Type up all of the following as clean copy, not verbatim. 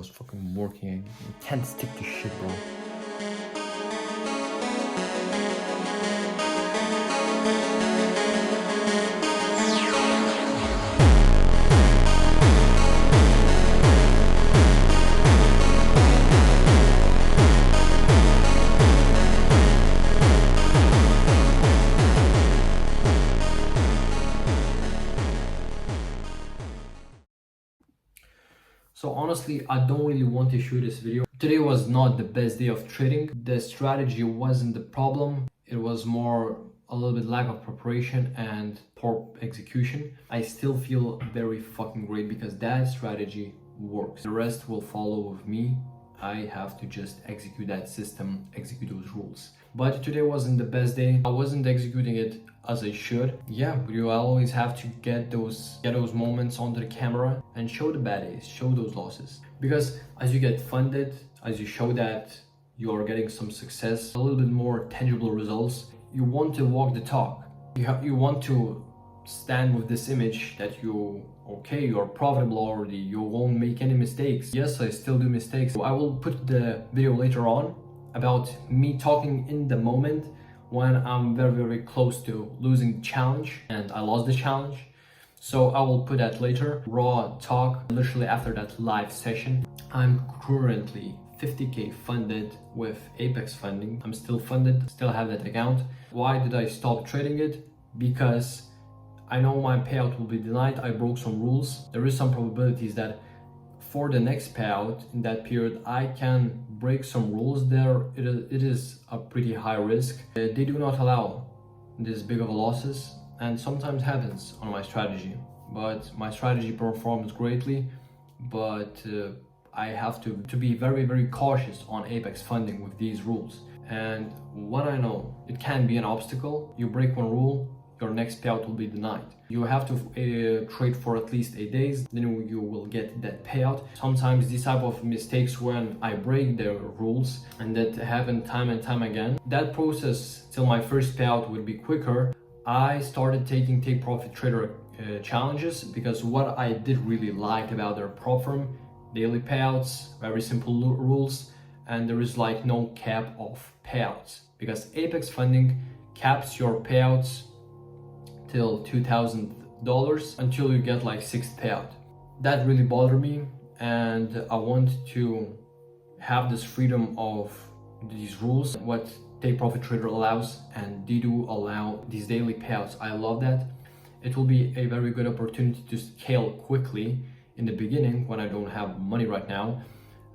was fucking working. You can't stick to shit, bro. So honestly, I don't really want to shoot this video. Today was not the best day of trading. The strategy wasn't the problem. It was more a little bit lack of preparation and poor execution. I still feel very fucking great because that strategy works. The rest will follow with me. I have to just execute that system, execute those rules. But today wasn't the best day. I wasn't executing it as I should. Yeah, you always have to get those moments onto the camera and show the bad days, show those losses. Because as you get funded, as you show that you are getting some success, a little bit more tangible results, you want to walk the talk. You want to stand with this image that you're profitable already, you won't make any mistakes. Yes, I still do mistakes. I will put the video later on about me talking in the moment when I'm very, very close to losing the challenge and I lost the challenge. So I will put that later. Raw talk, literally after that live session. I'm currently 50k funded with Apex funding. I'm still funded, still have that account. Why did I stop trading it? Because I know my payout will be denied. I broke some rules. There is some probabilities that for the next payout in that period, I can break some rules there. It is a pretty high risk. They do not allow this big of a losses, and sometimes happens on my strategy. But my strategy performs greatly, but I have to be very, very cautious on Apex funding with these rules. And what I know, it can be an obstacle. You break one rule, your next payout will be denied. You have to trade for at least 8 days, then you will get that payout. Sometimes these type of mistakes when I break the rules, and that happen time and time again. That process till my first payout would be quicker. I started taking Take Profit Trader challenges because what I did really like about their prop firm, daily payouts, very simple rules, and there is like no cap of payouts because Apex funding caps your payouts till $2,000 until you get like 6th payout. That really bothered me, and I want to have this freedom of these rules, what Take Profit Trader allows, and they do allow these daily payouts. I love that. It will be a very good opportunity to scale quickly in the beginning when I don't have money right now.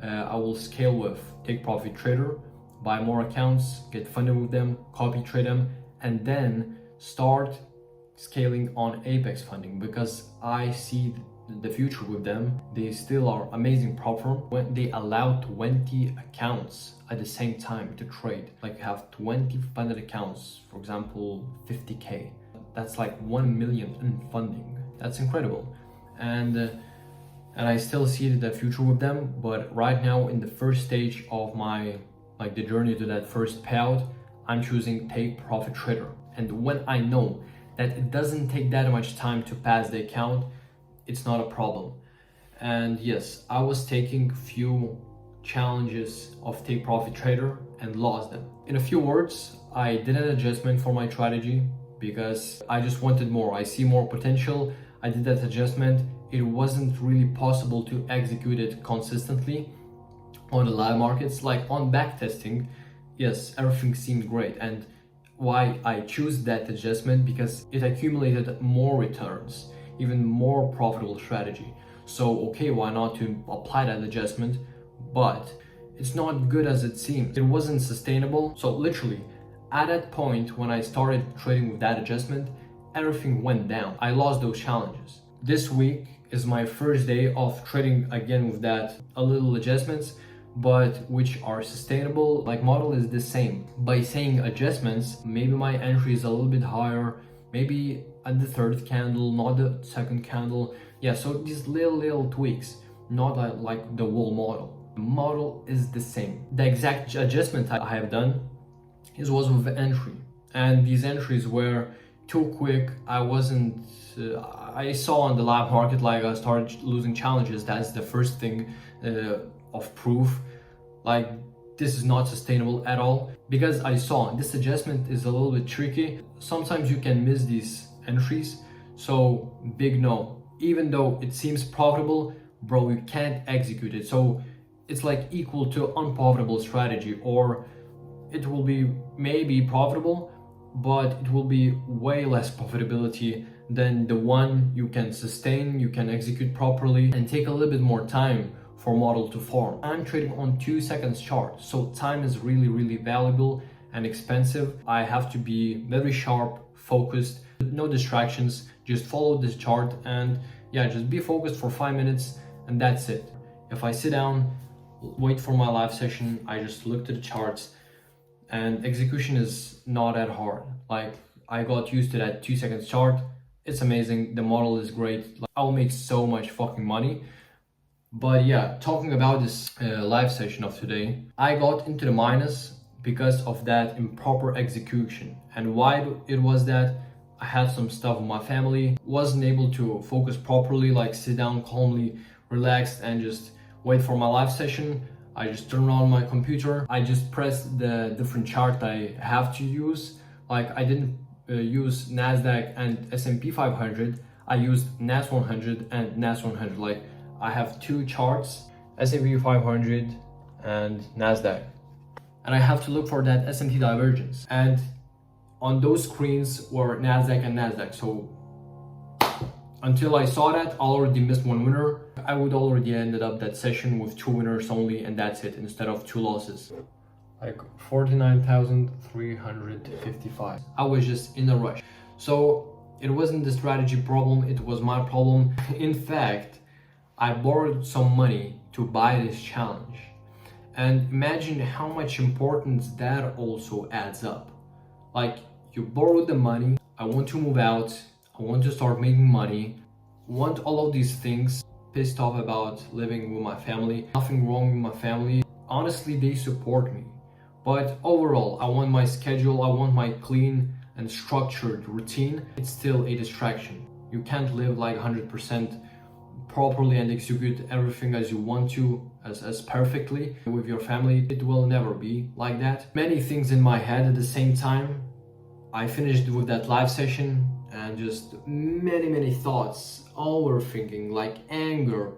I will scale with Take Profit Trader, buy more accounts, get funded with them, copy trade them, and then start scaling on Apex funding because I see the future with them. They still are amazing prop firm when they allow 20 accounts at the same time to trade. Like you have 20 funded accounts, for example 50k. That's like 1 million in funding. That's incredible. And I still see the future with them, but right now in the first stage of my the journey to that first payout, I'm choosing Take Profit Trader. And when I know that it doesn't take that much time to pass the account, it's not a problem. And yes, I was taking few challenges of Take Profit Trader and lost them. In a few words, I did an adjustment for my strategy because I just wanted more. I see more potential. I did that adjustment. It wasn't really possible to execute it consistently on the live markets. Like on backtesting, yes, everything seemed great. And why I choose that adjustment, because it accumulated more returns, even more profitable strategy. So okay, why not to apply that adjustment? But it's not good as it seems. It wasn't sustainable. So literally at that point when I started trading with that adjustment, everything went down. I lost those challenges. This week is my first day of trading again with that a little adjustments, but which are sustainable. Like model is the same. By saying adjustments, maybe my entry is a little bit higher, maybe at the 3rd candle, not the 2nd candle. Yeah, so these little tweaks, not like the whole model. The model is the same. The exact adjustment I have done was with entry, and these entries were too quick. I wasn't. I saw on the live market, like I started losing challenges. That's the first thing of proof. Like, this is not sustainable at all, because I saw this adjustment is a little bit tricky. Sometimes you can miss these entries. So big no. Even though it seems profitable, bro, you can't execute it. So it's like equal to unprofitable strategy, or it will be maybe profitable, but it will be way less profitability than the one you can sustain, you can execute properly, and take a little bit more time for model to form. I'm trading on 2 seconds chart, so time is really valuable and expensive. I have to be very sharp, focused, no distractions, just follow this chart, and yeah, just be focused for 5 minutes, and that's it. If I sit down, wait for my live session, I just look to the charts, and execution is not that hard. Like, I got used to that 2 seconds chart. It's amazing, the model is great. Like, I'll make so much fucking money. But yeah, talking about this live session of today, I got into the minus because of that improper execution. And why it was that? I had some stuff with my family, wasn't able to focus properly, like sit down calmly, relaxed, and just wait for my live session. I just turn on my computer, I just press the different chart I have to use. Like, I didn't use NASDAQ and S&P 500, I used NAS 100 and NAS 100. Like, I have two charts, S&P 500 and NASDAQ. And I have to look for that S&P divergence. And on those screens were NASDAQ and NASDAQ. So until I saw that, I already missed one winner. I would already ended up that session with 2 winners only, and that's it, instead of 2 losses. Like 49,355. I was just in a rush. So it wasn't the strategy problem, it was my problem. In fact, I borrowed some money to buy this challenge. And imagine how much importance that also adds up. Like, you borrowed the money, I want to move out, I want to start making money, want all of these things, pissed off about living with my family, nothing wrong with my family. Honestly, they support me. But overall, I want my schedule, I want my clean and structured routine. It's still a distraction. You can't live like 100% properly and execute everything as you want to, as perfectly with your family. It will never be like that. Many things in my head at the same time. I finished with that live session and just many thoughts, overthinking, like anger,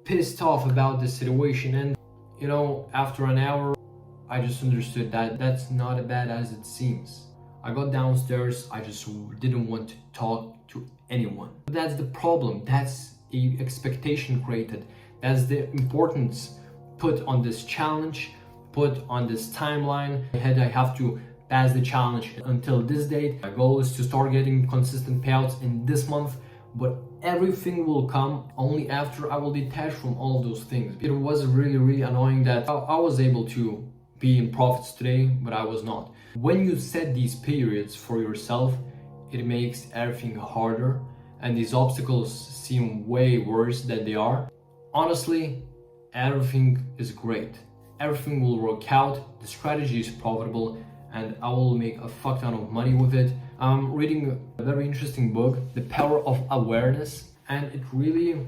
pissed off about the situation. And you know, after an hour, I just understood that that's not as bad as it seems. I got downstairs, I just didn't want to talk to anyone. That's the problem, that's the expectation created. That's the importance put on this challenge, put on this timeline. I have to pass the challenge until this date. My goal is to start getting consistent payouts in this month, but everything will come only after I will detach from all of those things. It was really annoying that I was able to be in profits today, but I was not. When you set these periods for yourself, it makes everything harder, and these obstacles seem way worse than they are. Honestly, everything is great. Everything will work out, the strategy is profitable, and I will make a fuck ton of money with it. I'm reading a very interesting book, The Power of Awareness, and it really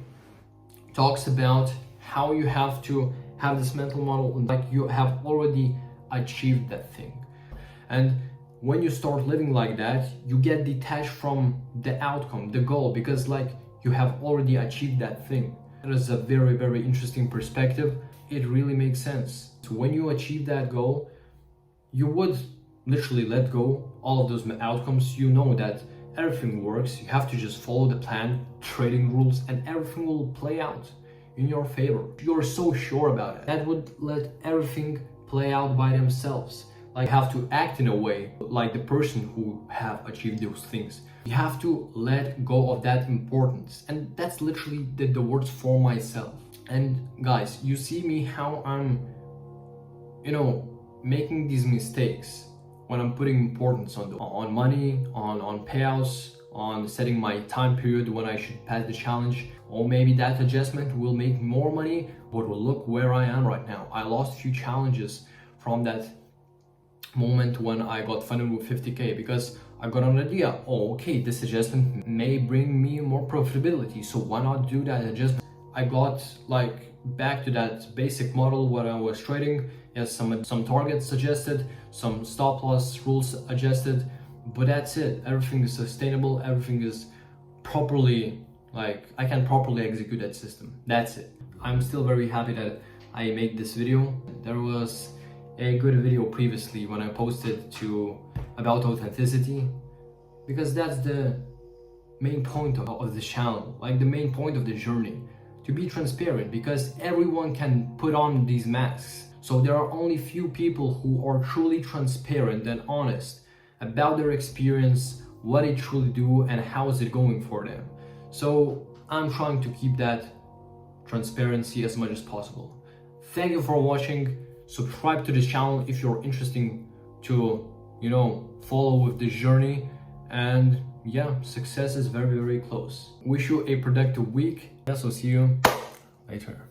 talks about how you have to have this mental model, like you have already achieved that thing. And when you start living like that, you get detached from the outcome, the goal, because like you have already achieved that thing. It is a very interesting perspective. It really makes sense. So when you achieve that goal, you would literally let go all of those outcomes. You know that everything works. You have to just follow the plan, trading rules, and everything will play out in your favor. You're so sure about it. That would let everything play out by themselves. Like, you have to act in a way like the person who have achieved those things. You have to let go of that importance. And that's literally the words for myself. And guys, you see me how I'm, making these mistakes when I'm putting importance on money, on payouts, on setting my time period when I should pass the challenge. Or maybe that adjustment will make more money, but look where I am right now. I lost a few challenges from that moment when I got funded with 50K because I got an idea. Oh, okay, this adjustment may bring me more profitability, so why not do that adjustment? I got like back to that basic model when I was trading. Yes, some targets suggested, some stop loss rules adjusted, but that's it. Everything is sustainable, everything is properly, like I can properly execute that system. That's it. I'm still very happy that I made this video. There was a good video previously when I posted about authenticity, because that's the main point of the channel, like the main point of the journey, to be transparent, because everyone can put on these masks. So there are only few people who are truly transparent and honest about their experience, what they truly do, and how is it going for them. So I'm trying to keep that transparency as much as possible. Thank you for watching. Subscribe to this channel if you're interested to, follow with this journey. And yeah, success is very, very close. Wish you a productive week. So see you later.